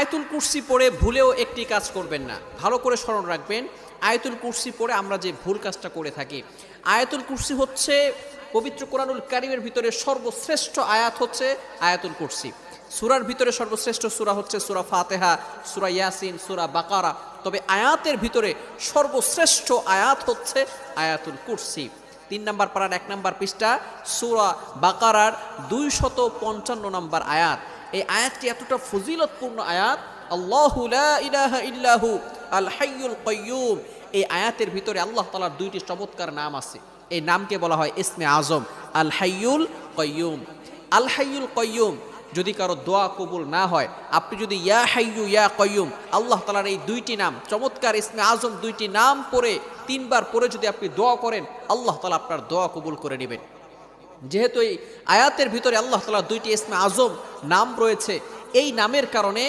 আয়াতুল কুরসি পড়ে ভুলেও একটি কাজ করবেন না, ভালো করে স্মরণ রাখবেন। আয়াতুল কুরসি পড়ে আমরা যে ভুল কাজটা করে থাকি, আয়াতুল কুরসি হচ্ছে পবিত্র কোরআনুল কারীমের ভিতরে সর্বশ্রেষ্ঠ আয়াত হচ্ছে আয়াতুল কুরসি। সূরার ভিতরে সর্বশ্রেষ্ঠ সূরা হচ্ছে সূরা ফাতিহা, সূরা ইয়াসিন, সূরা বাকারা। তবে আয়াতের ভিতরে সর্বশ্রেষ্ঠ আয়াত হচ্ছে আয়াতুল কুরসি। 3 নম্বর পারার 1 নম্বর পৃষ্ঠা সূরা বাকারার 255 নম্বর আয়াত। এই আয়াতটি এতটা ফজিলতপূর্ণ আয়াত, আল্লাহু লা ইলাহা ইল্লাহু আল হাইয়ুল কাইয়্যুম। এই আয়াতের ভিতরে আল্লাহ তাআলার 2টি চমৎকার নাম আছে। এই নামকে বলা হয় ইসমে আজম, আল হাইয়ুল কাইয়্যুম। আল হাইয়ুল কাইয়্যুম যদি কারো দোয়া কবুল না হয়, আপনি যদি ইয়া হাইয়ু ইয়া কাইয়্যুম আল্লাহ তাআলার এই 2টি নাম চমৎকার ইসমে আজম 2টি নাম পড়ে 3 বার পড়ে যদি আপনি দোয়া করেন, আল্লাহ তাআলা আপনার দোয়া কবুল করে নেবেন। যেহেতু এই আয়াতের ভিতরে আল্লাহ তাআলার 2টি ইসমে আজম নাম রয়েছে, এই নামের কারণে